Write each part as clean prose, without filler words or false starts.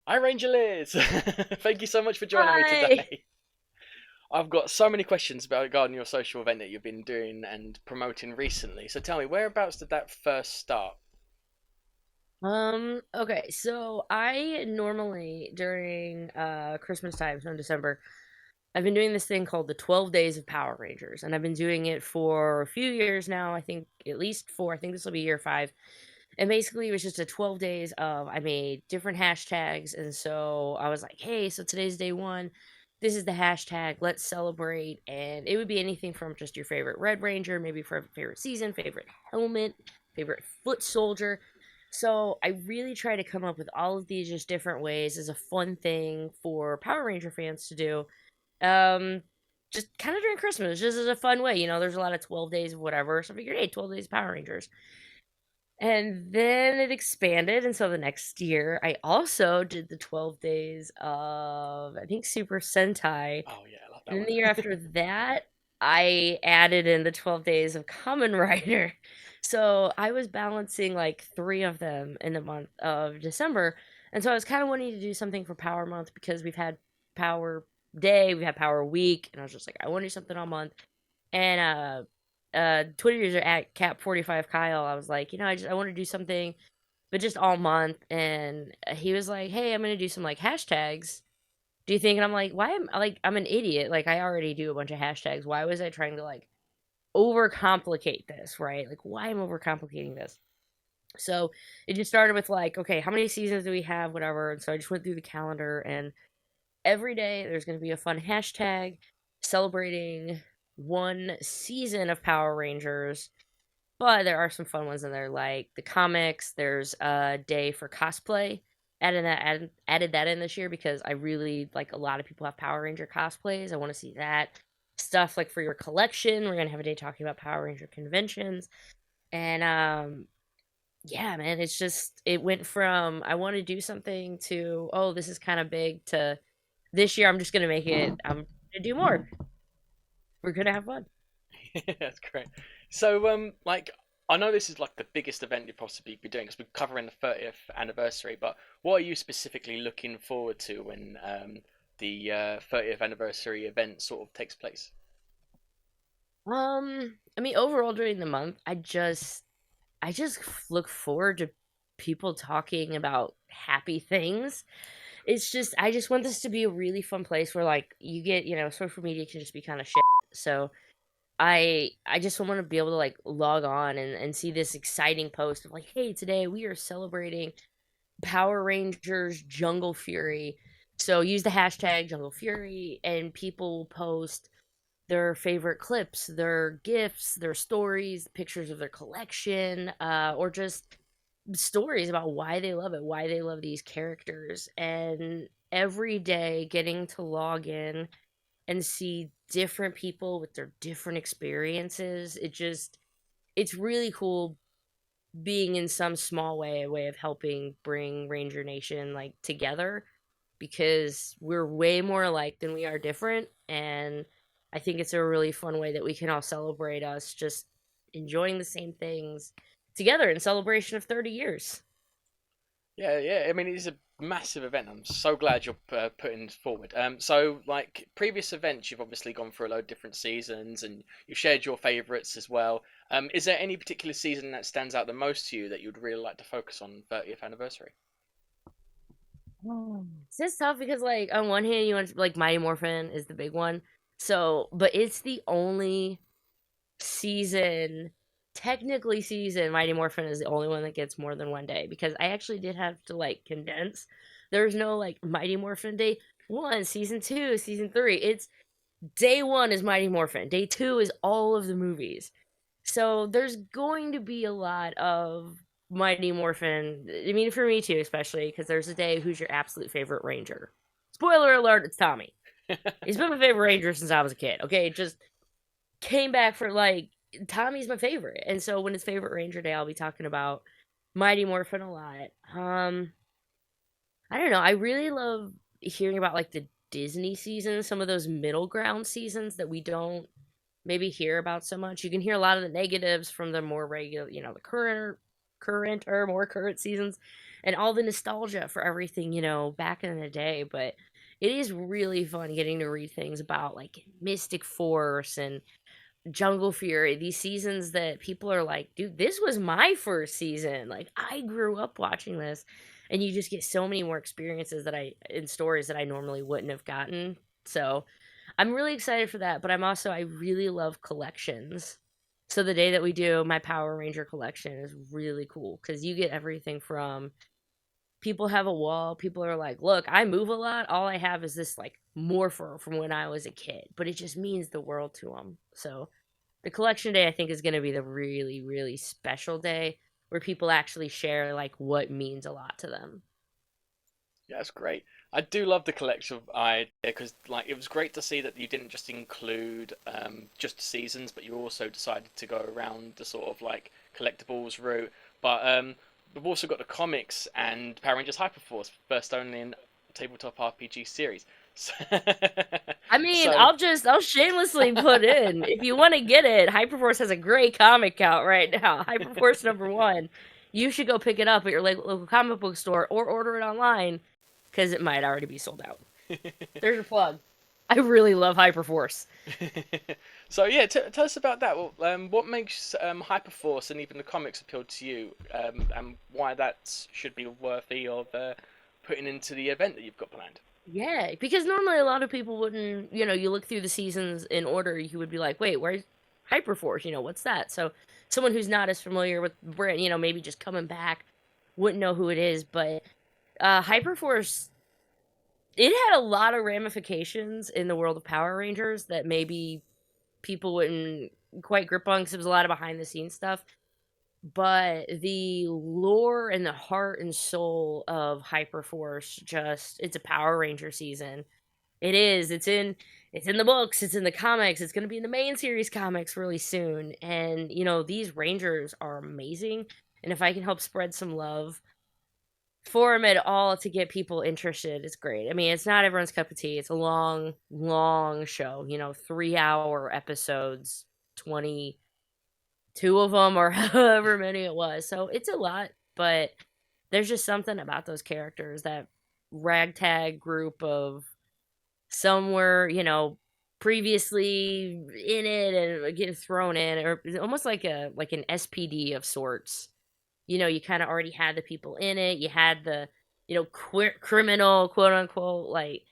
Hi, RangerLiz. Thank you so much for joining me Hi. today. I've got so many questions about regarding your social event that you've been doing and promoting recently. So tell me, whereabouts did that first start? Okay, so I normally during Christmas time, so in December, I've been doing this thing called the 12 Days of Power Rangers, and I've been doing it for a few years now. I think at least four. I think this will be year five. And basically, it was just a 12 days of I made different hashtags, and so I was like, hey, so today's day one. This is the hashtag. Let's celebrate, and it would be anything from just your favorite Red Ranger, maybe for favorite season, favorite helmet, favorite foot soldier. So I really try to come up with all of these just different ways as a fun thing for Power Ranger fans to do. Um, just kind of during Christmas, just as a fun way. There's a lot of 12 days of whatever. So I figured, hey, 12 days of Power Rangers. And then it expanded. And so the next year, I also did the 12 days of, I think, Super Sentai. Oh yeah, I love that And then one. the year after that, I added in the 12 days of Kamen Rider. So I was balancing like three of them in the month of December. And so I was kind of wanting to do something for Power Month because we've had Power Day, we've had Power Week, and I was just like, I want to do something all month. And Twitter user at Cap45 Kyle, I was like, I want to do something, but just all month. And he was like, hey, I'm gonna do some like hashtags. Do you think? And I'm like, why am like I'm an idiot? Like I already do a bunch of hashtags. Why was I trying to like overcomplicate this? Right? Like why am I overcomplicating this? So it just started with like, okay, how many seasons do we have? Whatever. And so I just went through the calendar, and every day there's going to be a fun hashtag celebrating one season of Power Rangers. But there are some fun ones in there, like the comics. There's a day for cosplay. Added that in this year because I really like a lot of people have Power Ranger cosplays. I want to see that stuff like for your collection. We're gonna have a day talking about Power Ranger conventions, and yeah, man, it's just it went from I want to do something to oh this is kind of big to this year I'm just gonna make it. I'm gonna do more. We're gonna have fun. That's great. So like I know this is like the biggest event you'll possibly be doing because we're covering the 30th anniversary. But what are you specifically looking forward to when the 30th anniversary event sort of takes place? I mean, overall during the month, I just look forward to people talking about happy things. It's just I just want this to be a really fun place where like you get, social media can just be kind of shit. So I just want to be able to like log on and see this exciting post of like, hey, today we are celebrating Power Rangers Jungle Fury. So use the hashtag Jungle Fury and people will post their favorite clips, their gifts, their stories, pictures of their collection, or just stories about why they love it, why they love these characters. And every day getting to log in and see different people with their different experiences, it's really cool being in some small way a way of helping bring Ranger Nation like together because we're way more alike than we are different. And I think it's a really fun way that we can all celebrate us just enjoying the same things together in celebration of 30 years. Yeah, yeah. I mean, it's a massive event. I'm so glad you're putting this forward. So like previous events, you've obviously gone through a load of different seasons, and you've shared your favourites as well. Is there any particular season that stands out the most to you that you'd really like to focus on 30th anniversary? It's just tough because, like, on one hand, you want like Mighty Morphin is the big one. So, but it's the only season, technically season, Mighty Morphin is the only one that gets more than one day because I actually did have to like condense. There's no like Mighty Morphin day one, season two, season three. It's day one is Mighty Morphin, day two is all of the movies. So there's going to be a lot of Mighty Morphin. I mean, for me too, especially because there's a day who's your absolute favorite Ranger. Spoiler alert, it's Tommy. He's been my favorite Ranger since I was a kid. Okay, just came back for like Tommy's my favorite, and so when it's favorite Ranger Day, I'll be talking about Mighty Morphin a lot. I don't know. I really love hearing about like the Disney seasons, some of those middle ground seasons that we don't maybe hear about so much. You can hear a lot of the negatives from the more regular, the current or more current seasons, and all the nostalgia for everything, back in the day. But it is really fun getting to read things about like Mystic Force and Jungle Fury, these seasons that people are like, dude, this was my first season. Like, I grew up watching this. And you just get so many more experiences in stories that I normally wouldn't have gotten. So I'm really excited for that. But I really love collections. So the day that we do my Power Ranger collection is really cool because you get everything from people have a wall. People are like, look, I move a lot. All I have is this like morpher from when I was a kid, but it just means the world to them. So the collection day, I think, is going to be the really, really special day where people actually share like what means a lot to them. Yeah, that's great. I do love the collection idea because, like, it was great to see that you didn't just include just seasons, but you also decided to go around the sort of like collectibles route. But we've also got the comics and Power Rangers Hyperforce, first only in tabletop RPG series. So, I mean, so I'll shamelessly put in if you want to get it. Hyperforce has a great comic out right now. Hyperforce #1. You should go pick it up at your local comic book store or order it online because it might already be sold out. There's your plug. I really love Hyperforce. so yeah, tell us about that. Well, what makes Hyperforce and even the comics appeal to you, and why that should be worthy of putting into the event that you've got planned? Yeah, because normally a lot of people wouldn't, you look through the seasons in order, you would be like, wait, where's Hyperforce? What's that? So someone who's not as familiar with Bryn, maybe just coming back wouldn't know who it is. But Hyperforce, it had a lot of ramifications in the world of Power Rangers that maybe people wouldn't quite grip on because it was a lot of behind the scenes stuff. But the lore and the heart and soul of Hyperforce, just it's a Power Ranger season. It is. It's in the books, it's in the comics, it's going to be in the main series comics really soon. And these Rangers are amazing, and if I can help spread some love for them at all to get people interested, it's great. I mean, it's not everyone's cup of tea. It's a long, long show, 3-hour episodes, 22 of them or however many it was. So it's a lot, but there's just something about those characters, that ragtag group of somewhere, previously in it and getting thrown in, or almost like an SPD of sorts. You kind of already had the people in it. You had the, criminal, quote unquote, like,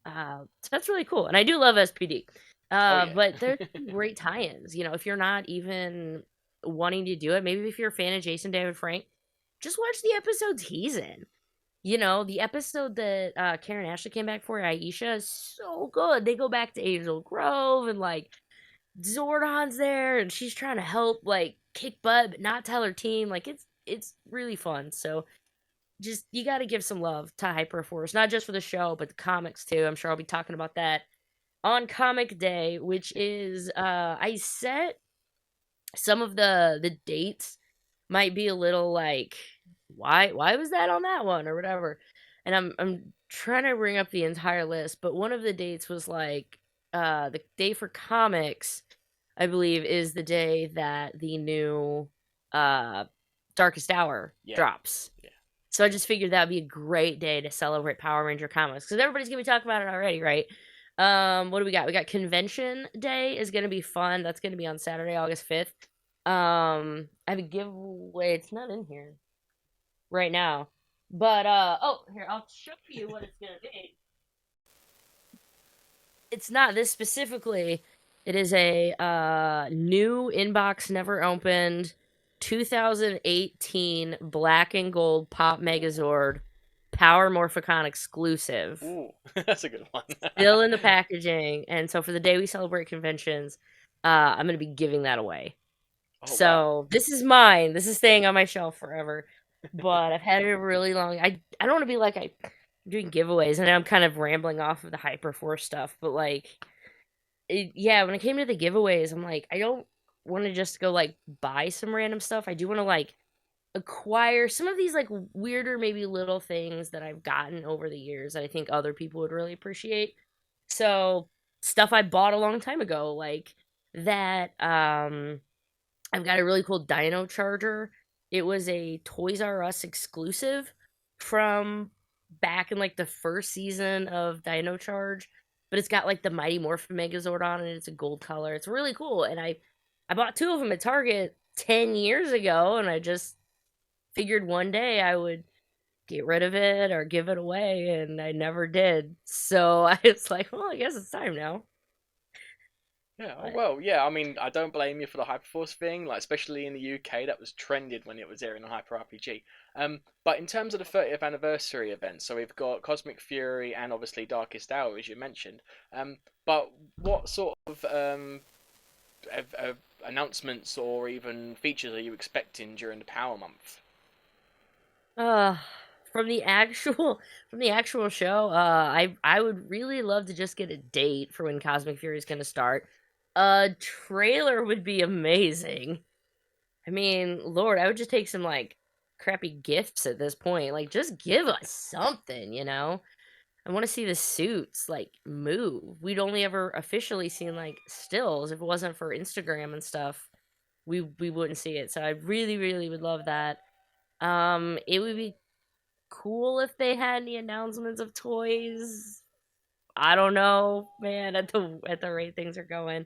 so that's really cool. And I do love SPD. Oh yeah. But there's some great tie-ins. If you're not even wanting to do it, maybe if you're a fan of Jason David Frank, just watch the episodes he's in. The episode that Karen Ashley came back for, Aisha, is so good. They go back to Angel Grove and like Zordon's there and she's trying to help like kick butt but not tell her team. Like it's really fun. So just you got to give some love to Hyperforce, not just for the show but the comics too. I'm sure I'll be talking about that on Comic Day, which is I set some of the dates might be a little like why was that on that one or whatever. And I'm trying to bring up the entire list, but one of the dates was like the day for comics, I believe, is the day that the new uh Darkest Hour Yeah. drops. Yeah. So I just figured that would be a great day to celebrate Power Ranger comics because everybody's gonna be talking about it already, right? What do we got? We got Convention Day is gonna be fun. That's gonna be on Saturday, August 5th. I have a giveaway. It's not in here right now, but oh, here I'll show you what it's gonna be. It's not this specifically. It is a new inbox never opened 2018 black and gold Pop Megazord Power Morphicon exclusive. Ooh, that's a good one. Still in the packaging, and so for the day we celebrate conventions, I'm gonna be giving that away. Oh wow. So this is mine. This is staying on my shelf forever. But I've had it a really long. I don't want to be like I'm doing giveaways, and I'm kind of rambling off of the Hyperforce stuff. But like, yeah, when it came to the giveaways, I'm like, I don't want to just go like buy some random stuff. I do want to like acquire some of these like weirder, maybe little things that I've gotten over the years that I think other people would really appreciate. So stuff I bought a long time ago, like that. I've got a really cool Dino Charger. It was a Toys R Us exclusive, from back in like the first season of Dino Charge, but it's got like the Mighty Morphin Megazord on it. It's a gold color. It's really cool. And I bought two of them at Target 10 years ago, and I just figured one day I would get rid of it or give it away, and I never did. So I was like, well, I guess it's time now. Yeah, oh But well, yeah. I mean, I don't blame you for the Hyperforce thing. Like, especially in the UK, that was trended when it was airing on Hyper RPG. But in terms of the 30th anniversary event, so we've got Cosmic Fury and obviously Darkest Hour, as you mentioned. But what sort of announcements or even features are you expecting during the Power Month? uh from the actual from the actual show, I would really love to just get a date for when Cosmic Fury is going to start. A trailer would be amazing. I mean, Lord, I would just take some like crappy gifts at this point. Like, just give us something, you know? I want to see the suits like move. We'd only ever officially seen like stills. If it wasn't for Instagram and stuff, we wouldn't see it. So I really, really would love that. It would be cool if they had any announcements of toys. I don't know, man, at the rate things are going.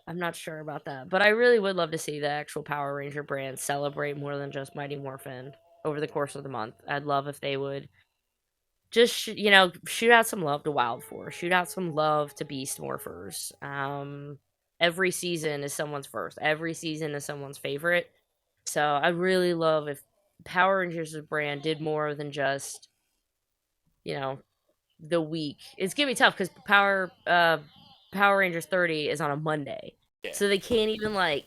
I'm not sure about that, but I really would love to see the actual Power Ranger brand celebrate more than just Mighty Morphin over the course of the month. I'd love if they would just shoot out some love to Wild Force, shoot out some love to Beast Morphers. Every season is someone's first. Every season is someone's favorite. So I really love if Power Rangers as a brand did more than just you know the week. It's gonna be tough because Power Rangers 30 is on a Monday, Yeah. so they can't even like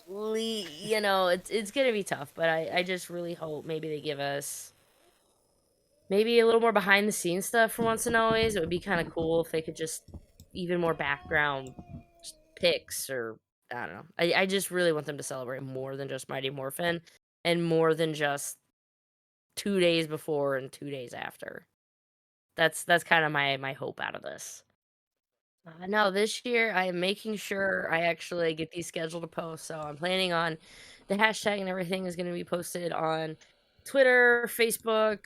it's gonna be tough. But I just really hope maybe they give us maybe a little more behind the scenes stuff for once and always. It would be kind of cool if they could just even more background pics or I don't know. I just really want them to celebrate more than just Mighty Morphin and more than just 2 days before and 2 days after. That's kind of my hope out of this. No, this year I am making sure I actually get these scheduled to post. So I'm planning on the hashtag and everything is going to be posted on Twitter, Facebook,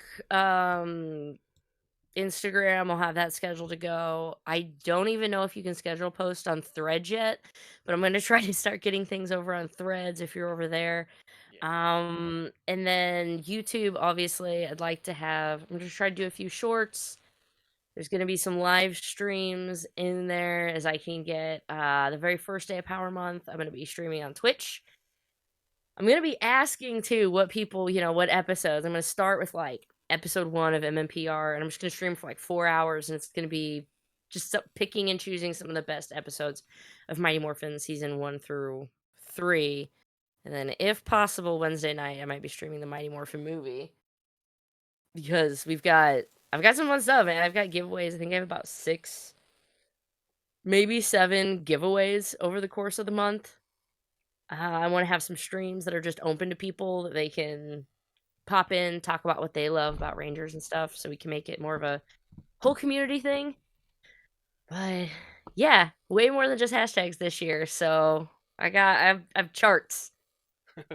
Instagram. I'll have that scheduled to go. I don't even know if you can schedule post on Threads yet, but I'm going to try to start getting things over on Threads if you're over there. Yeah. And then YouTube, obviously, I'd like to have. I'm going to try to do a few shorts. There's going to be some live streams in there as I can get the very first day of Power Month. I'm going to be streaming on Twitch. I'm going to be asking too what people, what episodes. I'm going to start with like episode 1 of MMPR, and I'm just going to stream for like 4 hours, and it's going to be just picking and choosing some of the best episodes of Mighty Morphin season 1 through 3. And then, if possible, Wednesday night, I might be streaming the Mighty Morphin movie because I've got some fun stuff, man. I've got giveaways. I think I have about 6, maybe 7 giveaways over the course of the month. I want to have some streams that are just open to people that they can pop in, talk about what they love about Rangers and stuff, so we can make it more of a whole community thing. But yeah, way more than just hashtags this year. So I've charts.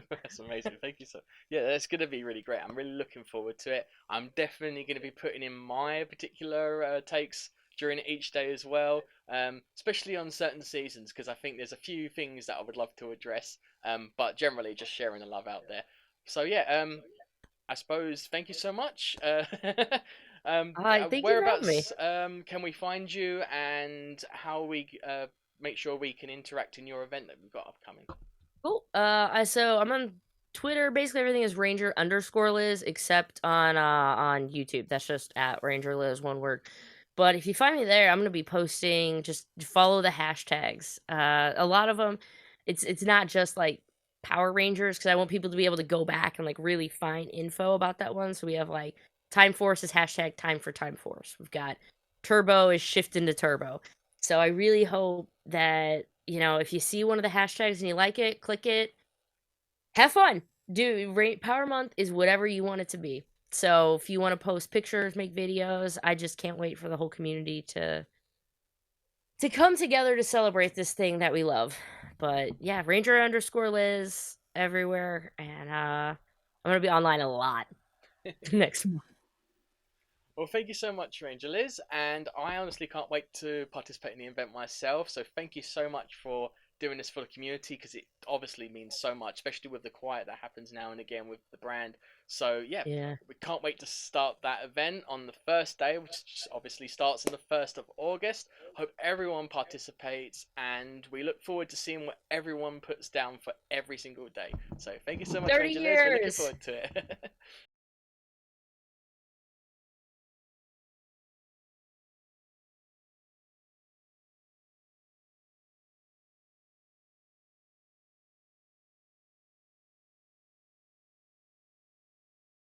That's amazing. Thank you so. Yeah, that's gonna be really great. I'm really looking forward to it. I'm definitely gonna be putting in my particular takes during each day as well, especially on certain seasons because I think there's a few things that I would love to address. But generally just sharing the love out there. So yeah, I suppose thank you so much. Thank you for having me. Whereabouts can we find you, and how we make sure we can interact in your event that we've got upcoming? Cool. So I'm on Twitter. Basically, everything is Ranger_Liz, except on YouTube. That's just at RangerLiz, one word. But if you find me there, I'm gonna be posting. Just follow the hashtags. A lot of them, it's not just like Power Rangers because I want people to be able to go back and like really find info about that one. So we have like Time Force is hashtag Time for Time Force. We've got Turbo is shifting to Turbo. So I really hope that, if you see one of the hashtags and you like it, click it. Have fun. Power Month is whatever you want it to be. So if you want to post pictures, make videos, I just can't wait for the whole community to come together to celebrate this thing that we love. But yeah, Ranger_Liz everywhere, and I'm gonna be online a lot. next month. Well, thank you so much, Ranger Liz, and I honestly can't wait to participate in the event myself. So thank you so much for doing this for the community because it obviously means so much, especially with the quiet that happens now and again with the brand. So yeah, Yeah. we can't wait to start that event on the first day, which obviously starts on the 1st of August. Hope everyone participates, and we look forward to seeing what everyone puts down for every single day. So thank you so much, 30 Ranger Liz. We're looking years. forward to it.